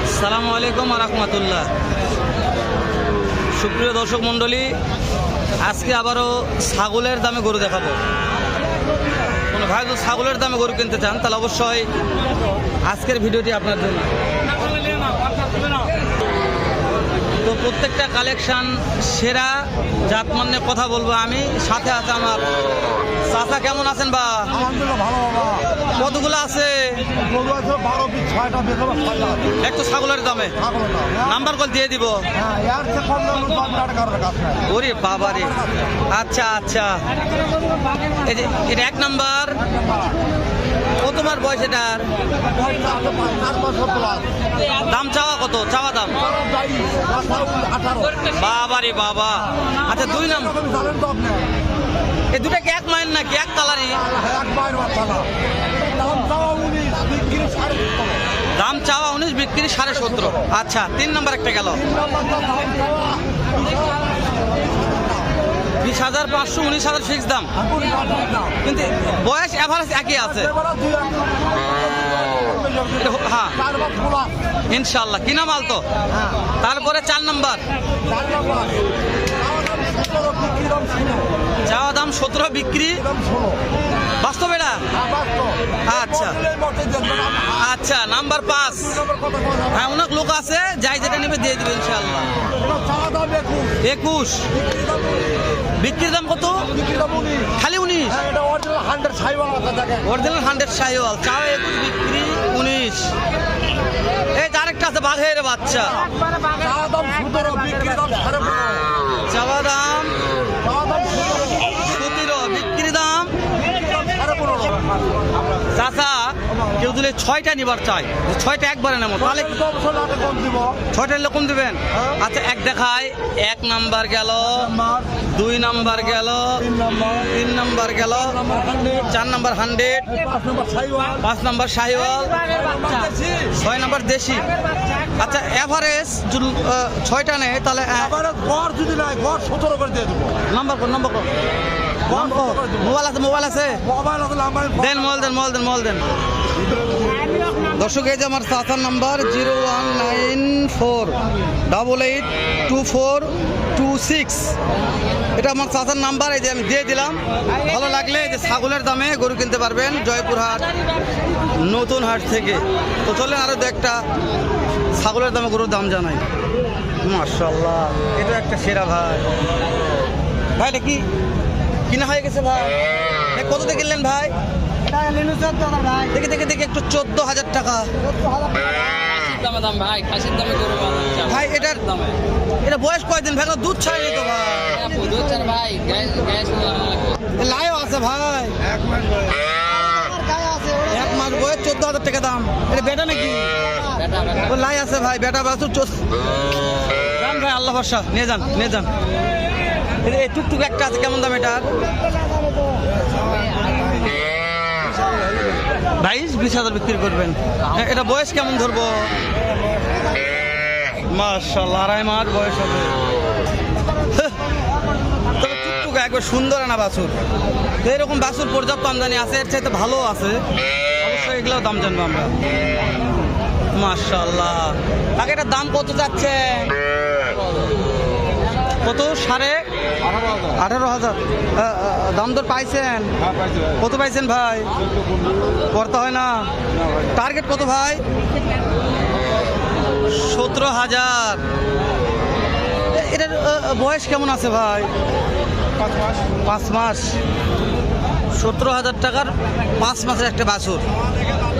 আসসালামু আলাইকুম ওয়া রাহমাতুল্লাহ। সুপ্রিয় দর্শক মণ্ডলী, আজকে আবারও ছাগলের দামে গরু দেখাবো। কোনো ভাই যদি ছাগলের দামে গরু কিনতে চান তাহলে অবশ্যই আজকের ভিডিওটি আপনার জন্য। তো প্রত্যেকটা কালেকশন সেরা জাতমান্য কথা বলবো আমি, সাথে আছে আমার চাচা। কেমন আছেন বা? আলহামদুলিল্লাহ ভালো বাবা। কতগুলো আছে? গরু আছে 12 পিস 6টা বেচবো 6 একটু ছাগলের দামে নাম্বার কল দিয়ে দিব। হ্যাঁ ইয়ার থেকে কম দাম দাম কারোর কাছে নাই। ওরে বাবা রে, আচ্ছা আচ্ছা। এই যে এটা এক নাম্বার। কতবার বয়স এটার? দাম চাওয়া কত? চাওয়া দাম 18। বাবা রে বাবা। আচ্ছা দুই নাম্বার, জানেন তো আপনি এই দুটা কি এক মাইল নাকি এক কালারই? এক বাইর বাচ্চা না। দাম চাওয়া 19, বিক্রি 17.5। দাম চাওয়া 19, বিক্রি 17.5। আচ্ছা তিন নাম্বার একটা গেল। 3 নাম্বারটা দাম চাওয়া 20,500, 19,000 ফিক্স দাম, কিন্তু বয়স এভারেজ একই আছে। হ্যাঁ ইনশাল্লাহ কিনা মাল তো। তারপরে 4 নাম্বার চাওয়া দাম 17, বিক্রি বাস্তব এটা। আচ্ছা আচ্ছা নাম্বার 5। হ্যাঁ অনেক লোক আছে, যাই যেটা নেবে দিয়ে দিবে ইনশাল্লাহ। 21, বিক্রির দাম কত? খালি 19। অরিজিনাল 100 শাহিওয়াল, চাওয়া 21, বিক্রি 19। এই আরেকটা আছে বাঘের বাচ্চা, চাওয়া দাম 17, বিক্রি দাম। চাচা কেউ দিলে 6টা নিবার চাই, 6টা একবারে নেবো তাহলে 6টা নিলে কম দিবেন। আচ্ছা এক দেখায়, 1 নাম্বার গেল, 2 নাম্বার গেল, 3 নাম্বার গেল, 4 নাম্বার 100, 5 নাম্বার শাহিওয়াল, 6 নাম্বার দেশি। আচ্ছা এভারেজ 6টা নেই তাহলে নাম্বার কর, নাম্বার কর। মোবাইল আছে, মোবাইল আছে, দেন মোবাইল দেন। দর্শক এই যে আমার চাচার নাম্বার 0194882426। এটা আমার চাচার নাম্বার, এই যে আমি দিয়ে দিলাম। ভালো লাগলে যে ছাগলের দামে গরু কিনতে পারবেন জয়পুরহাট নতুন হাট থেকে। তো চলেন আরো একটা ছাগলের দামে গরুর দাম জানাই। মাশাআল্লাহ এটা একটা সেরা ভাই। ভাই এটা কি কিনা হয়ে গেছে ভাই? কত দিয়ে কিনলেন ভাই? দেখি একটু 14,000 টাকা ভাই। এটা বয়স কয়দিন ভাই? দুধ ছাড়েনি তো ভাই? লাইও আছে ভাই, 1 মাস বয়স, 14,000 টাকা দাম। এটা বেটা নাকি? লাই আছে ভাই, বেটা বাছুর। যান ভাই, আল্লাহ ভরসা, নিয়ে যান। এই টুকটুক একটা আছে, কেমন দাম এটার? 22-20,000 বিক্রি করবেন। এটা বয়স কেমন ধরবো? মাশাআল্লাহ 2.5 মাস বয়স হবে। তবে টুকটুক একবার সুন্দর না বাছুর। এরকম বাছুর পর্যাপ্ত আমদানি আছে, এর চাইতে ভালো আছে অবশ্যই, এগুলোও দাম জানবো আমরা। মাশাআল্লাহ। তাকে এটার দাম কত যাচ্ছে? কত? 18,500। দাম দর পাইছেন? কত পাইছেন ভাই? করতে হয় না? টার্গেট কত ভাই? 17,000। এটার বয়স কেমন আছে ভাই? 5 মাস। 17,000 টাকার 5 মাসের একটা বাছুর।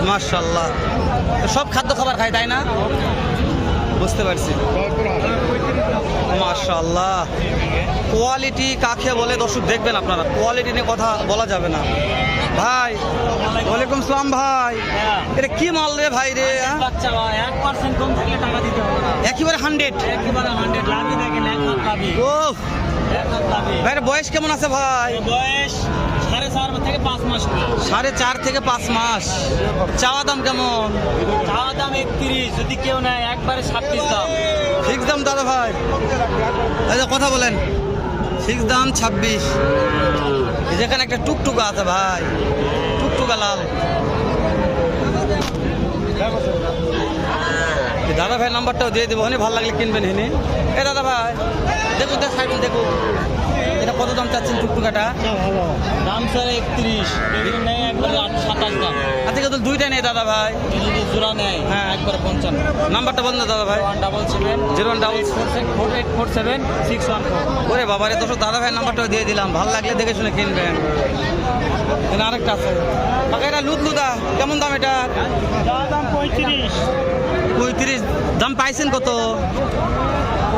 মাশাআল্লাহ। সব খাদ্য খাবার খায় তাই না? বুঝতে পারছি। মাশাআল্লাহ কোয়ালিটি কাকে বলে দর্শক দেখবেন আপনারা, কোয়ালিটি নিয়ে কথা বলা যাবে না ভাই। ওয়ালাইকুম আসসালাম ভাই। এটা কি মাল রে ভাই রে? 1% কম থাকলে টাকা দিতে হবে না, একেবারে 100 লাভই দেখেন, 1 লাখ লাভই। ও ভাই বয়স কেমন আছে ভাই? বয়স 4.5 থেকে 5 মাস। 4.5 থেকে 5 মাস। চাওয়া দাম কেমন? চাওয়া দাম 31, যদি কেউ নেয় একবারে 26 দাম। ফিক্স দাম দাদা ভাই, কথা বলেন। ফিক্স দাম 26। যেখানে একটা টুকটুকা আছে ভাই, টুকটুকা লাল। দাদা ভাই নাম্বারটাও দিয়ে দেবো হনি, ভালো লাগলে কিনবেন হিনি। এ দাদা ভাই দেখুন তো সাইড দেখুন, এটা কত দাম চাচ্ছেন টুকটুকাটা? দাম স্যার 31, যদি নেয় একবারে 27 দাম। আচ্ছা কিন্তু দুইটা নেই দাদা ভাই, যদি জোড়া নেয় হ্যাঁ। একবারে 55। নাম্বারটা বলুন না দাদা ভাই। 177 4847 614। ওরে বাবা রে, দর্শক দাদা ভাইয়ের নাম্বারটাও দিয়ে দিলাম, ভালো লাগলে দেখে শুনে কিনবেন। এখানে আরেকটা আছে কাকা, এটা লুদা কেমন দাম এটা? দাম 35। 35 দাম পাইছেন কত?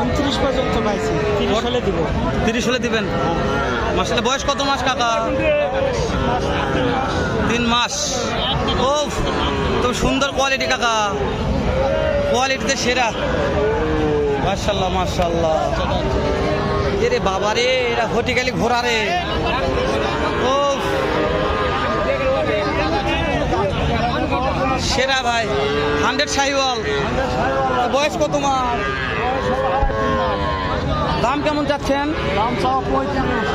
29 পর্যন্ত পাইছি, 30 হলে দিব। 30 হলে দিবেন। মাসলে বয়স কত মাস কাকা? 3 মাস। ও তো সুন্দর কোয়ালিটি কাকা, কোয়ালিটিতে সেরা। মাশাল্লাহ মাশাল্লাহ। এরে বাবা রে, এরা হটিকালি ঘোড়া রে। ও সেরা ভাই, 100 শাহিওয়াল। বয়স কত মাস? দাম কেমন চাচ্ছেন? দাম চাওয়া 35,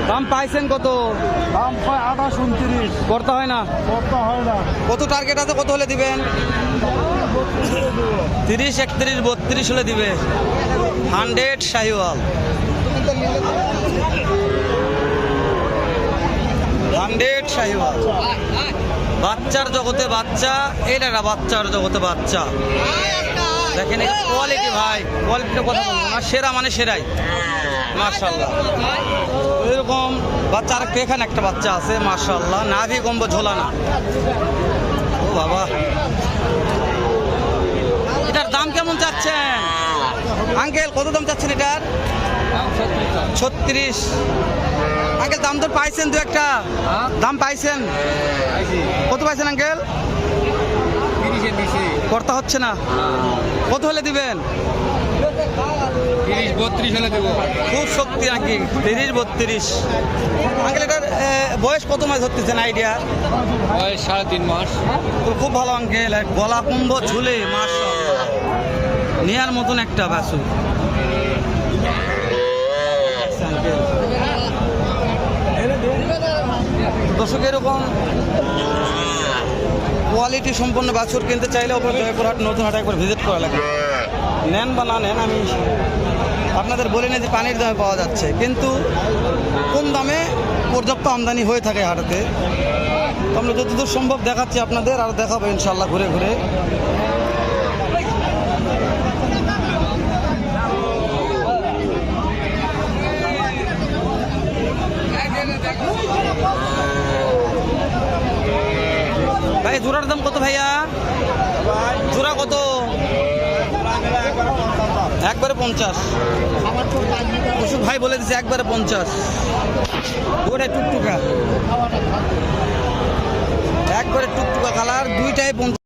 দাম পাইছেন কত? দাম হয় 28, 29, করতে হয় না? করতে হয় না। কত টার্গেট আছে, কত হলে দিবেন? 30, 31, 32 হলে দিবে। 100 শাহিওয়াল, 100 শাহিওয়াল। বাচ্চার জগতে বাচ্চা, এটা না বাচ্চার জগতে বাচ্চা। দেখেন এটা কোয়ালিটি ভাই, কোয়ালিটির কথা বলবো না, সেরা মানে সেরাই। মাশাল্লাহ এরকম বাচ্চা আরেকটা, এখানে একটা বাচ্চা আছে মাশাল্লাহ, নাভি কম্ব ঝোলা না। ও বাবা, এটার দাম কেমন চাচ্ছেন আঙ্কেল? কত দাম চাচ্ছেন এটার? 36। আঙ্কেল দাম তো পাইছেন দু একটা, দাম পাইছেন কত পাইছেন আঙ্কেল? 30 নিচে করতে হচ্ছে না, কত হলে দিবেন? 30 32 হলে দেব। খুব শক্তি নাকি? 30, 32। আঙ্কেল এটার বয়স কত মাস ধরতেছেন আইডিয়া? বয়স 3.5 মাস। তো খুব ভালো আঙ্কেল, গলা কুম্ভ ঝুলে মাশাআল্লাহ, নেয়ার মতন একটা বাছুর। দর্শক এরকম কোয়ালিটি সম্পন্ন বাছুর কিনতে চাইলে ওপর জয়পুরহাট নতুন হাট একবার ভিজিট করা লাগে। নেন বা না নেন, আমি আপনাদের বলি না যে পানির দামে পাওয়া যাচ্ছে, কিন্তু কম দামে পর্যাপ্ত আমদানি হয়ে থাকে হাটেতে। তো আমরা যতদূর সম্ভব দেখাচ্ছি আপনাদের, আর দেখাবো ইনশাল্লাহ ঘুরে ঘুরে। ভাই জোড়ার দাম কত ভাইয়া? জোড়া কত? একবারে 50। অশোক ভাই বলে দিচ্ছে একবারে 50। ওটাই টুকটুকা, একবারে টুকটুকা কালার, দুইটাই 50।